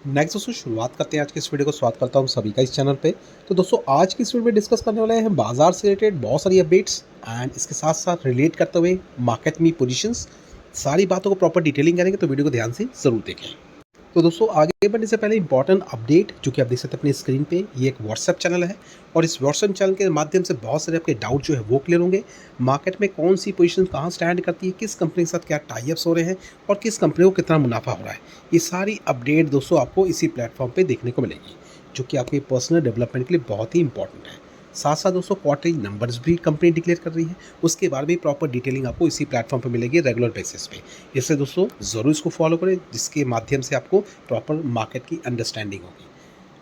Next दोस्तों शुरुआत करते हैं आज की इस वीडियो को। स्वागत करता हूँ सभी का इस चैनल पे। तो दोस्तों आज की इस वीडियो में डिस्कस करने वाले हैं बाजार से रिलेटेड बहुत सारी अपडेट्स एंड इसके साथ साथ रिलेट करते हुए मार्केट में पोजीशंस, सारी बातों को प्रॉपर डिटेलिंग करेंगे, तो वीडियो को ध्यान से ज़रूर देखें। तो दोस्तों आगे बढ़ने से पहले इंपॉर्टेंट अपडेट जो कि आप देख सकते हैं अपनी स्क्रीन पे, ये एक व्हाट्सएप चैनल है और इस व्हाट्सएप चैनल के माध्यम से बहुत सारे आपके डाउट जो है वो क्लियर होंगे। मार्केट में कौन सी पोजीशन कहाँ स्टैंड करती है, किस कंपनी के साथ क्या टाई अप्स हो रहे हैं और किस कंपनी को कितना मुनाफा हो रहा है, ये सारी अपडेट दोस्तों आपको इसी प्लेटफॉर्म पर देखने को मिलेगी, जो कि आपके पर्सनल डेवलपमेंट के लिए बहुत ही इंपॉर्टेंट है। साथ साथ दोस्तों क्वार्टरली नंबर्स भी कंपनी डिक्लेयर कर रही है, उसके बारे में प्रॉपर डिटेलिंग आपको इसी प्लेटफॉर्म पे मिलेगी रेगुलर बेसिस पे। इससे दोस्तों ज़रूर इसको फॉलो करें, जिसके माध्यम से आपको प्रॉपर मार्केट की अंडरस्टैंडिंग होगी।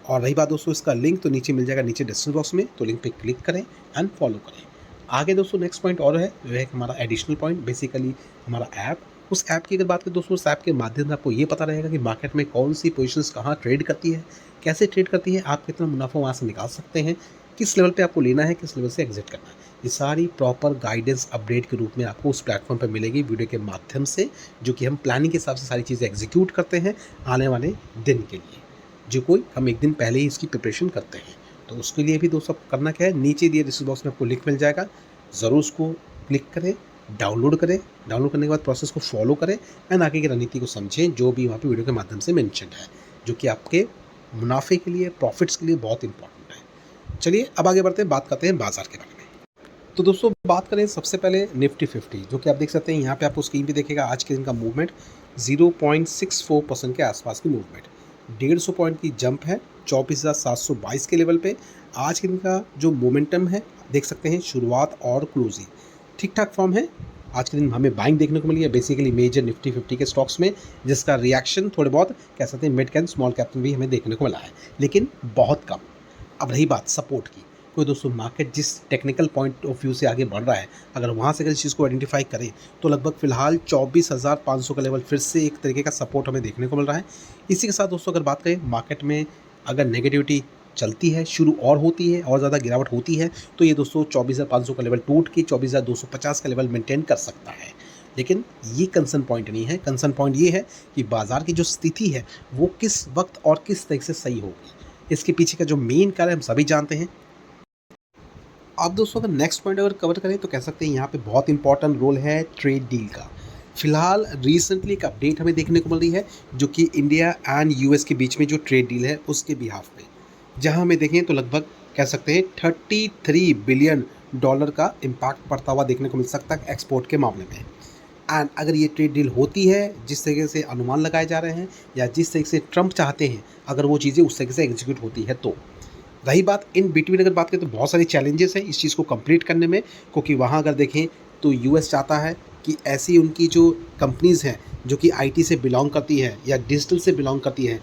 और रही बात दोस्तों इसका लिंक, तो नीचे मिल जाएगा, नीचे डिस्क्रिप्शन बॉक्स में, तो लिंक पे क्लिक करें एंड फॉलो करें। आगे दोस्तों नेक्स्ट पॉइंट और है, जो है हमारा एडिशनल पॉइंट, बेसिकली हमारा ऐप। उस ऐप की अगर बात करें दोस्तों, उस ऐप के माध्यम से आपको ये पता रहेगा कि मार्केट में कौन सी पोजीशंस कहाँ ट्रेड करती है, कैसे ट्रेड करती है, आप कितना मुनाफा वहाँ से निकाल सकते हैं, किस लेवल पे आपको लेना है, किस लेवल से एग्जिट करना है। ये सारी प्रॉपर गाइडेंस अपडेट के रूप में आपको उस प्लेटफॉर्म पर मिलेगी वीडियो के माध्यम से, जो कि हम प्लानिंग के हिसाब से सारी चीज़ें एग्जीक्यूट करते हैं आने वाले दिन के लिए, जो कोई हम एक दिन पहले ही इसकी प्रिपरेशन करते हैं। तो उसके लिए भी दोस्तों करना क्या है, नीचे दिए डिस्क्रिप्शन बॉक्स में आपको लिंक मिल जाएगा, ज़रूर उसको क्लिक करें, डाउनलोड करें। डाउनलोड करने के बाद प्रोसेस को फॉलो करें एंड आगे की रणनीति को समझें, जो भी वहाँ पे वीडियो के माध्यम से मेंशन है, जो कि आपके मुनाफे के लिए, प्रॉफिट्स के लिए बहुत इंपॉर्टेंट है। चलिए अब आगे बढ़ते हैं, बात करते हैं बाजार के बारे में। तो दोस्तों बात करें सबसे पहले निफ्टी 50, जो कि आप देख सकते हैं यहाँ पे आपको स्क्रीन पे देखेगा आज के दिन का मूवमेंट 0.64% के आसपास की मूवमेंट, 150 पॉइंट की जंप है 24,722 के लेवल पे। आज के दिन का जो मोमेंटम है देख सकते हैं, शुरुआत और क्लोजिंग ठीक ठाक फॉर्म है। आज के दिन हमें बाइंग देखने को मिली है बेसिकली मेजर निफ्टी 50 के स्टॉक्स में, जिसका रिएक्शन थोड़े बहुत कह सकते हैं मिड कैप स्मॉल कैप में भी हमें देखने को मिला है, लेकिन बहुत कम। अब रही बात सपोर्ट की, कोई दोस्तों मार्केट जिस टेक्निकल पॉइंट ऑफ व्यू से आगे बढ़ रहा है, अगर वहाँ से अगर इस चीज़ को आइडेंटिफाई करें, तो लगभग फिलहाल 24,500 का लेवल फिर से एक तरीके का सपोर्ट हमें देखने को मिल रहा है। इसी के साथ दोस्तों अगर बात करें मार्केट में, अगर नेगेटिविटी चलती है, शुरू और होती है और ज़्यादा गिरावट होती है, तो ये दोस्तों 24,500 का लेवल टूट के 24,250 का लेवल मेंटेन कर सकता है। लेकिन ये कंसर्न पॉइंट नहीं है। कंसर्न पॉइंट ये है कि बाजार की जो स्थिति है वो किस वक्त और किस तरीके से सही होगी, इसके पीछे का जो मेन कारण हम सभी जानते हैं। अब दोस्तों अगर नेक्स्ट पॉइंट अगर कवर करें, तो कह सकते हैं यहाँ पे बहुत इंपॉर्टेंट रोल है ट्रेड डील का। फिलहाल रिसेंटली एक अपडेट हमें देखने को मिल रही है, जो कि इंडिया एंड यूएस के बीच में जो ट्रेड डील है उसके बिहाफ पे, जहाँ हमें देखें तो लगभग कह सकते हैं 33 बिलियन डॉलर का इम्पैक्ट पड़ता हुआ देखने को मिल सकता है एक्सपोर्ट के मामले में। एंड अगर ये ट्रेड डील होती है जिस तरीके से अनुमान लगाए जा रहे हैं, या जिस तरीके से ट्रंप चाहते हैं, अगर वो चीज़ें उस तरीके से एग्जीक्यूट होती है, तो रही बात इन बिटवीन अगर बात करें, तो बहुत सारी चैलेंजेस हैं इस चीज़ को कंप्लीट करने में, क्योंकि वहाँ अगर देखें तो यूएस चाहता है कि ऐसी उनकी जो कंपनीज़ हैं जो कि आईटी से बिलोंग करती है या डिजिटल से बिलोंग करती है,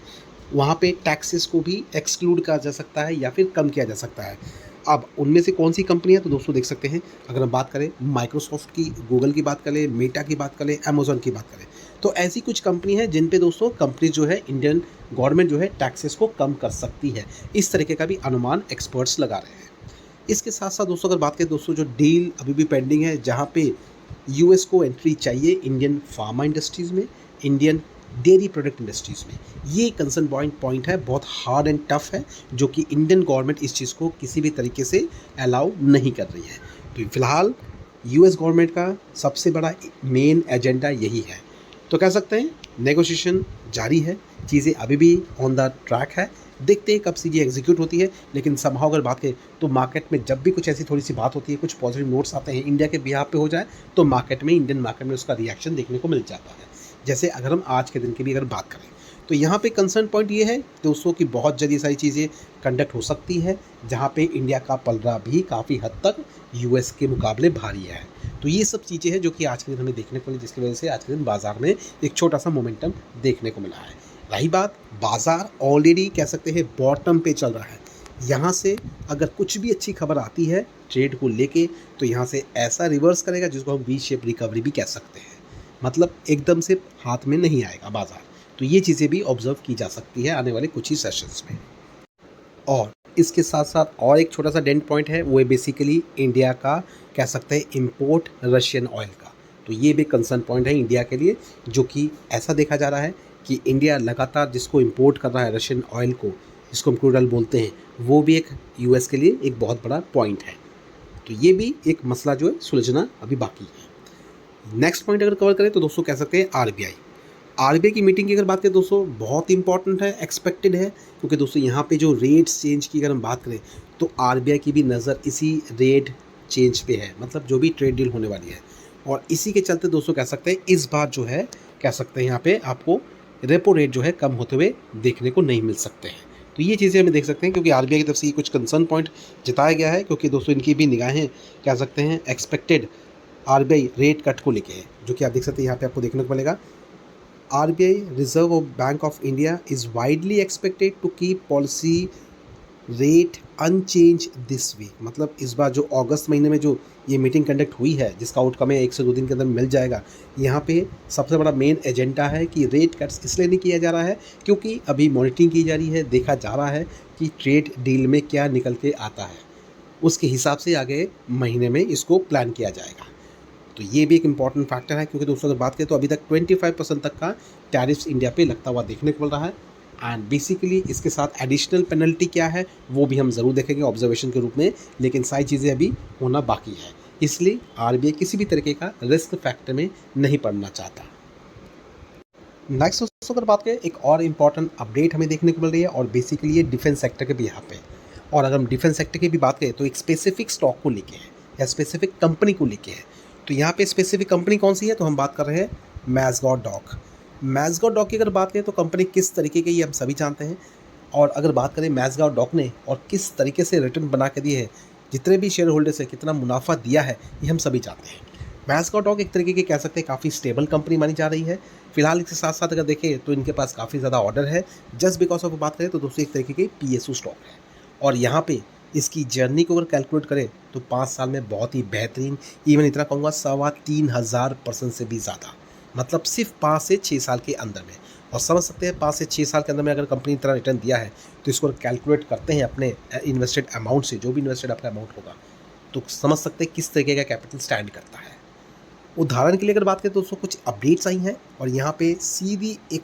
वहाँ पे टैक्सेस को भी एक्सक्लूड करा जा सकता है या फिर कम किया जा सकता है। अब उनमें से कौन सी कंपनी है, तो दोस्तों देख सकते हैं, अगर हम बात करें माइक्रोसॉफ्ट की, गूगल की बात करें, मेटा की बात करें, अमेजोन की बात करें, तो ऐसी कुछ कंपनी है जिन पे दोस्तों कंपनी जो है इंडियन गवर्नमेंट जो है टैक्सेस को कम कर सकती है। इस तरीके का भी अनुमान एक्सपर्ट्स लगा रहे हैं। इसके साथ साथ दोस्तों अगर बात करें दोस्तों, जो डील अभी भी पेंडिंग है, जहाँ पे यूएस को एंट्री चाहिए इंडियन फार्मा इंडस्ट्रीज़ में, इंडियन डेयरी प्रोडक्ट इंडस्ट्रीज़ में, ये कंसर्न पॉइंट है, बहुत हार्ड एंड टफ है, जो कि इंडियन गवर्नमेंट इस चीज़ को किसी भी तरीके से अलाउ नहीं कर रही है। तो फिलहाल यूएस गवर्नमेंट का सबसे बड़ा मेन एजेंडा यही है। तो कह सकते हैं नेगोशिएशन जारी है, चीज़ें अभी भी ऑन द ट्रैक है, देखते हैं कब चीज़ें एग्जीक्यूट होती है। लेकिन समहाउ अगर बात करें तो मार्केट में जब भी कुछ ऐसी थोड़ी सी बात होती है, कुछ पॉजिटिव नोट्स आते हैं इंडिया के बिहाफ पे हो जाए, तो मार्केट में, इंडियन मार्केट में उसका रिएक्शन देखने को मिल जाता है। जैसे अगर हम आज के दिन की भी अगर बात करें, तो यहाँ पे कंसर्न पॉइंट ये है दोस्तों कि बहुत जल्दी सारी चीज़ें कंडक्ट हो सकती है, जहाँ पे इंडिया का पलड़ा भी काफ़ी हद तक यूएस के मुकाबले भारी है। तो ये सब चीज़ें हैं जो कि आज के दिन हमें देखने को मिली, जिसकी वजह से आज के दिन बाजार में एक छोटा सा मोमेंटम देखने को मिला है। रही बात, बाजार ऑलरेडी कह सकते हैं बॉटम पे चल रहा है। यहाँ से अगर कुछ भी अच्छी खबर आती है ट्रेड को लेके, तो यहाँ से ऐसा रिवर्स करेगा जिसको हम वी शेप रिकवरी भी कह सकते हैं, मतलब एकदम से हाथ में नहीं आएगा बाजार। तो ये चीज़ें भी ऑब्जर्व की जा सकती है आने वाले कुछ ही सेशंस में। और इसके साथ साथ और एक छोटा सा डेंट पॉइंट है, वो है बेसिकली इंडिया का कह सकते हैं इंपोर्ट रशियन ऑयल का। तो ये भी कंसर्न पॉइंट है इंडिया के लिए, जो कि ऐसा देखा जा रहा है कि इंडिया लगातार जिसको इंपोर्ट कर रहा है रशियन ऑयल को, जिसको हम क्रूड ऑयल बोलते हैं, वो भी एक यूएस के लिए एक बहुत बड़ा पॉइंट है। तो ये भी एक मसला जो है सुलझना अभी बाकी है। नेक्स्ट पॉइंट अगर कवर करें तो दोस्तों कह सकते हैं आरबीआई की मीटिंग की अगर बात करें दोस्तों बहुत इंपॉर्टेंट है, एक्सपेक्टेड है, क्योंकि दोस्तों यहाँ पे जो रेट्स चेंज की अगर हम बात करें तो आरबीआई की भी नज़र इसी रेट चेंज पे है, मतलब जो भी ट्रेड डील होने वाली है। और इसी के चलते दोस्तों कह सकते हैं इस बार जो है कह सकते हैं यहाँ पे आपको रेपो रेट जो है कम होते हुए देखने को नहीं मिल सकते हैं। तो ये चीज़ें हमें देख सकते हैं क्योंकि आरबीआई की तरफ से ये कुछ कंसर्न पॉइंट जताया गया है, क्योंकि दोस्तों इनकी भी निगाहें कह सकते हैं एक्सपेक्टेड आरबीआई रेट कट को लेके है, जो कि आप देख सकते हैं यहाँ पे आपको देखने को मिलेगा। RBI reserve bank of India is widely expected to keep policy rate unchanged this week. मतलब इस बार जो अगस्त महीने में जो ये मीटिंग कंडक्ट हुई है, जिसका आउटकम है 1 से 2 दिन के अंदर मिल जाएगा, यहाँ पे सबसे बड़ा मेन एजेंडा है कि रेट कट्स इसलिए नहीं किया जा रहा है क्योंकि अभी मॉनिटरिंग की जा रही है, देखा जा रहा है कि ट्रेड डील में क्या निकल के आता है, उसके हिसाब से आगे महीने में इसको प्लान किया जाएगा। तो ये भी एक इम्पॉर्टेंट फैक्टर है, क्योंकि दोस्तों अगर बात करें तो अभी तक 25% तक का टैरिफ्स इंडिया पे लगता हुआ देखने को मिल रहा है। एंड बेसिकली इसके साथ एडिशनल पेनल्टी क्या है वो भी हम ज़रूर देखेंगे ऑब्जर्वेशन के रूप में, लेकिन सारी चीज़ें अभी होना बाकी है, इसलिए आरबीआई किसी भी तरीके का रिस्क फैक्टर में नहीं पड़ना चाहता। नेक्स्ट दोस्तों अगर बात करें एक और इम्पॉर्टेंट अपडेट हमें देखने को मिल रही है, और बेसिकली ये डिफेंस सेक्टर के भी यहाँ पे। और अगर हम डिफेंस सेक्टर की भी बात करें तो एक स्पेसिफिक स्टॉक को लेके है या स्पेसिफिक कंपनी को लेके है। तो यहाँ पे स्पेसिफिक कंपनी कौन सी है, तो हम बात कर रहे हैं मैज़गार्ड डॉक। मैज़गार्ड डॉक की अगर बात करें तो कंपनी किस तरीके की ये हम सभी जानते हैं। और अगर बात करें मैज़गार्ड डॉक ने और किस तरीके से रिटर्न बना के दिए है, जितने भी शेयर होल्डर्स है कितना मुनाफा दिया है, ये हम सभी जानते हैं। मैज़गार्ड डॉक एक तरीके की कह सकते हैं काफ़ी स्टेबल कंपनी मानी जा रही है। फिलहाल इसके साथ साथ अगर देखें तो इनके पास काफ़ी ज़्यादा ऑर्डर है। जस्ट बिकॉज ऑफ बात करें तो दोस्तों एक तरीके की पीएसयू स्टॉक है, और यहाँ पे इसकी जर्नी को अगर कैलकुलेट करें तो 5 साल में बहुत ही बेहतरीन, इवन इतना कहूँगा 3,500% से भी ज़्यादा, मतलब सिर्फ 5 से 6 साल के अंदर में। और समझ सकते हैं 5 से 6 साल के अंदर में अगर कंपनी इतना रिटर्न दिया है तो इसको कैलकुलेट करते हैं अपने इन्वेस्टेड अमाउंट से, जो भी इन्वेस्टेड आपका अमाउंट होगा, तो समझ सकते हैं किस तरीके का कैपिटल स्टैंड करता है। उदाहरण के लिए अगर बात करें तो दोस्तों कुछ अपडेट्स आई हैं, और यहाँ पे सीधी एक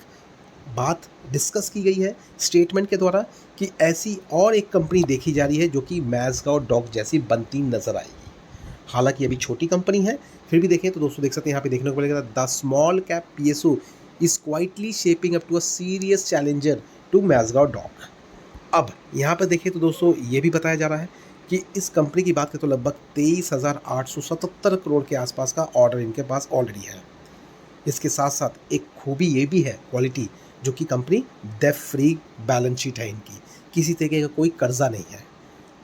बात डिस्कस की गई है स्टेटमेंट के द्वारा कि ऐसी और एक कंपनी देखी जा रही है जो कि मैज़गार्ड डॉक जैसी बनती नजर आएगी। हालांकि अभी छोटी कंपनी है, फिर भी देखें तो दोस्तों देख सकते हैं यहाँ पे देखने को मिलेगा the small cap PSU is quietly shaping up to a serious challenger to Mazagon Dock. अब यहाँ पर देखें तो दोस्तों ये भी बताया जा रहा है कि इस कंपनी की बात करें तो लगभग 23,877 करोड़ के आसपास का ऑर्डर इनके पास ऑलरेडी है। इसके साथ साथ एक खूबी ये भी है, क्वालिटी, जो कि company debt free balance sheet है इनकी, किसी तरीके का कोई कर्जा नहीं है।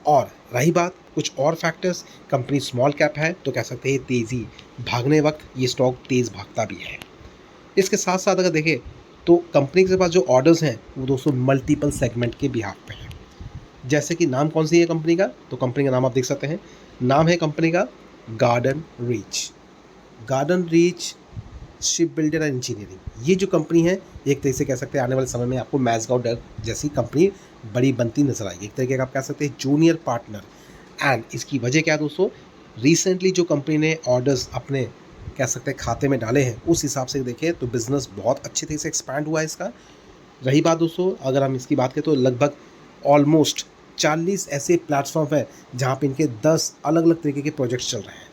और रही बात कुछ और फैक्टर्स, कंपनी स्मॉल कैप है तो कह सकते हैं तेज़ी भागने वक्त ये स्टॉक तेज़ भागता भी है। इसके साथ साथ अगर देखें तो कंपनी के पास जो ऑर्डर्स हैं वो दोस्तों मल्टीपल सेगमेंट के बिहाफ पे है। जैसे कि नाम कौन सी है कंपनी का, तो कंपनी का नाम आप देख सकते हैं, नाम है कंपनी का garden reach ship builder and engineering. ये जो कंपनी है एक तरीके से कह सकते हैं आने वाले समय में आपको मैज़गार्ड डॉक जैसी कंपनी बड़ी बनती नजर आएगी, एक तरीके का आप कह सकते हैं जूनियर पार्टनर। एंड इसकी वजह क्या है दोस्तों, रिसेंटली जो कंपनी ने ऑर्डर्स अपने कह सकते हैं खाते में डाले हैं, उस हिसाब से देखें तो बिज़नेस बहुत अच्छे तरीके से एक्सपैंड हुआ है इसका। रही बात दोस्तों अगर हम इसकी बात करें तो लगभग ऑलमोस्ट 40 ऐसे प्लेटफॉर्म है जहाँ पे इनके 10 अलग अलग तरीके के प्रोजेक्ट्स चल रहे हैं।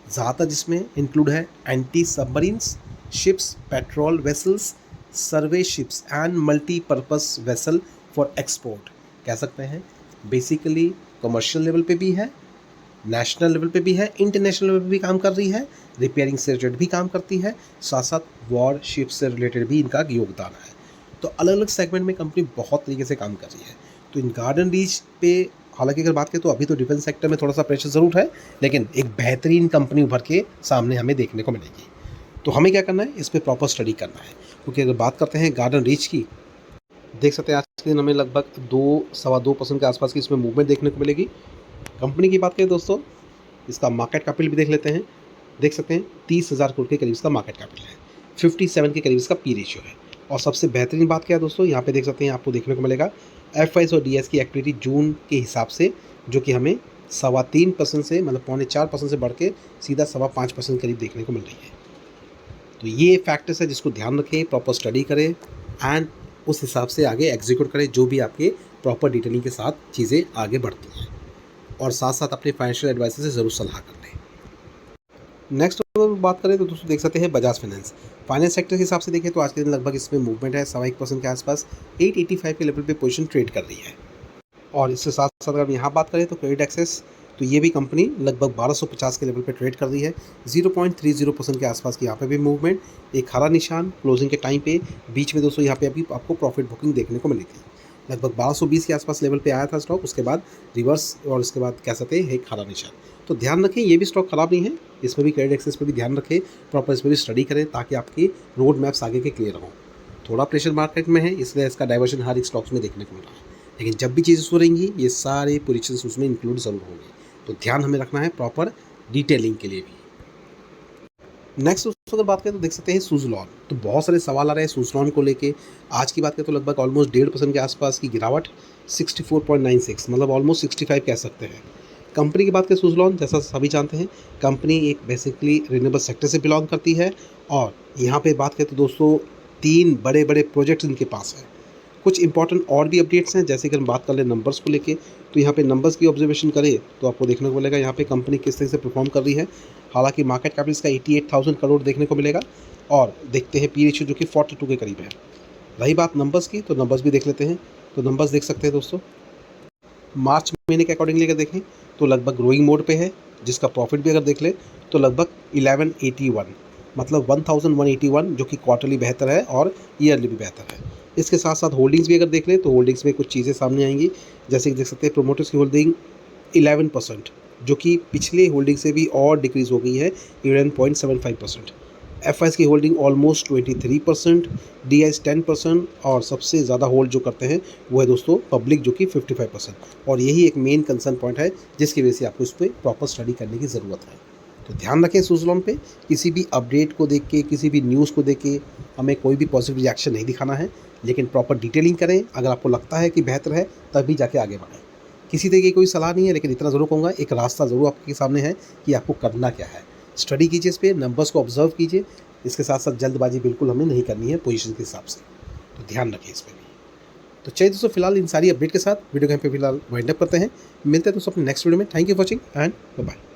ज़्यादातर जिसमें इंक्लूड है anti submarines ships, patrol vessels, survey ships and multipurpose vessel for export. कह सकते हैं बेसिकली कमर्शियल लेवल पे भी है, नेशनल लेवल पे भी है, इंटरनेशनल लेवल पे भी काम कर रही है, रिपेयरिंग से रिलेटेड भी काम करती है, साथ साथ वॉर शिप से रिलेटेड भी इनका योगदान है। तो अलग अलग सेगमेंट में कंपनी बहुत तरीके से काम कर रही है। तो इन गार्डन रीच पे हालांकि अगर बात करें तो अभी तो डिफेंस सेक्टर में थोड़ा सा प्रेशर ज़रूर है, लेकिन एक बेहतरीन कंपनी उभर के सामने हमें देखने को मिलेगी। तो हमें क्या करना है, इस पर प्रॉपर स्टडी करना है, क्योंकि अगर बात करते हैं गार्डन रीच की, देख सकते हैं आज के दिन हमें लगभग 2-2.25% के आसपास की इसमें मूवमेंट देखने को मिलेगी। कंपनी की बात करें दोस्तों, इसका मार्केट कैपिटल भी देख लेते हैं। देख सकते हैं 30,000 करोड़ के करीब इसका मार्केट कैपिटल है, 57 के करीब इसका पी रेशियो है। और सबसे बेहतरीन बात क्या है दोस्तों, यहाँ पे देख सकते हैं आपको देखने को मिलेगा एफआईएस और डीएस की एक्टिविटी जून के हिसाब से, जो कि हमें 3.25% से मतलब 4.25% से बढ़ के सीधा 5.25% करीब देखने को मिल रही है। तो ये फैक्टर्स है जिसको ध्यान रखें, प्रॉपर स्टडी करें, एंड उस हिसाब से आगे एग्जीक्यूट करें जो भी आपके प्रॉपर डिटेलिंग के साथ चीज़ें आगे बढ़ती हैं, और साथ साथ अपने फाइनेंशियल एडवाइजर से ज़रूर सलाह कर लें। नेक्स्ट अगर बात करें तो दोस्तों देख सकते हैं बजाज फाइनेंस। फाइनेंस सेक्टर के हिसाब से देखें तो आज के दिन लगभग इसमें मूवमेंट है 1.25% के आसपास, 885 के लेवल पे पोजीशन ट्रेड कर रही है। और इसके साथ साथ अगर यहाँ बात करें तो क्रेडिट एक्सेस, तो ये भी कंपनी लगभग 1250 के लेवल पे ट्रेड कर रही है, 0.30% के आसपास की यहाँ पे भी मूवमेंट। एक हरा निशान क्लोजिंग के टाइम पे बीच में दोस्तों यहाँ पे अभी आपको प्रॉफिट बुकिंग देखने को मिली थी, लगभग 1220 के आसपास लेवल पे आया था स्टॉक, उसके बाद रिवर्स और उसके बाद कह सकते हैं एक हरा निशान। तो ध्यान रखें ये भी स्टॉक खराब नहीं है, इसमें भी क्रेडिट एक्सेस पर भी ध्यान रखें, प्रॉपर इसमें भी स्टडी करें ताकि आपकी रोड मैप्स आगे के क्लियर हों। थोड़ा प्रेशर मार्केट में है इसलिए इसका डाइवर्शन हर एक स्टॉक्स में देखने को मिल रहा है, लेकिन जब भी चीज़ें सुधरेंगी ये सारे पोजीशंस उसमें इंक्लूड ज़रूर होंगे, तो ध्यान हमें रखना है प्रॉपर डिटेलिंग के लिए भी। नेक्स्ट दोस्तों अगर बात करें तो देख सकते हैं सुज़लॉन, तो बहुत सारे सवाल आ रहे हैं सुज़लॉन को लेके। आज की बात करें तो लगभग ऑलमोस्ट 1.5% के आसपास की गिरावट, 64.96 मतलब ऑलमोस्ट 65 कह सकते हैं। कंपनी की बात करें सुज़लॉन, जैसा सभी जानते हैं कंपनी एक बेसिकली रिन्यूएबल सेक्टर से बिलोंग करती है, और यहाँ पे बात करें तो दोस्तों 3 बड़े बड़े प्रोजेक्ट्स इनके पास है। कुछ इंपॉर्टेंट और भी अपडेट्स हैं, जैसे कि हम बात कर लें नंबर्स को लेके, तो यहाँ पे नंबर्स की ऑब्जर्वेशन करें तो आपको देखने को मिलेगा यहाँ पे कंपनी किस तरह से परफॉर्म कर रही है। हालांकि मार्केट कैपिटल इसका 88,000 करोड़ देखने को मिलेगा, और देखते हैं पी रेशियो जो कि 42 के करीब है। रही बात नंबर्स की तो नंबर्स भी देख लेते हैं, तो नंबर्स देख सकते हैं दोस्तों मार्च महीने के अकॉर्डिंगली अगर देखें तो लगभग ग्रोइंग मोड पे है, जिसका प्रॉफिट भी अगर देख लें तो लगभग 1181 मतलब 1181 जो कि क्वार्टरली बेहतर है और ईयरली भी बेहतर है। इसके साथ साथ होल्डिंग्स भी अगर देख लें तो होल्डिंग्स में कुछ चीज़ें सामने आएंगी, जैसे कि देख सकते हैं प्रोमोटर्स की होल्डिंग 11%, जो कि पिछले होल्डिंग से भी और डिक्रीज़ हो गई है 11.75%। एफ की होल्डिंग ऑलमोस्ट 23%, डी 10%, और सबसे ज़्यादा होल्ड जो करते हैं वो है दोस्तों पब्लिक जो कि 55%। और यही एक मेन कंसर्न पॉइंट है जिसकी वजह से आपको इस पर प्रॉपर स्टडी करने की ज़रूरत है। तो ध्यान रखें सुज़लॉन पे, किसी भी अपडेट को देख के किसी भी न्यूज़ को देख के हमें कोई भी पॉजिटिव रिएक्शन नहीं दिखाना है, लेकिन प्रॉपर डिटेलिंग करें। अगर आपको लगता है कि बेहतर है तभी जाके आगे बढ़ें। किसी तरह की कोई सलाह नहीं है, लेकिन इतना ज़रूर कहूँगा एक रास्ता ज़रूर आपके सामने है कि आपको करना क्या है। स्टडी कीजिए इस पर, नंबर्स को ऑब्जर्व कीजिए, इसके साथ साथ जल्दबाजी बिल्कुल हमें नहीं करनी है पोजीशन के हिसाब से, तो ध्यान रखिए इस पर भी। तो चलिए दोस्तों फिलहाल इन सारी अपडेट के साथ वीडियो को यहाँ पे फिलहाल वाइंड अप करते हैं। मिलते हैं दोस्तों अपने नेक्स्ट वीडियो में। Thank you for watching and bye.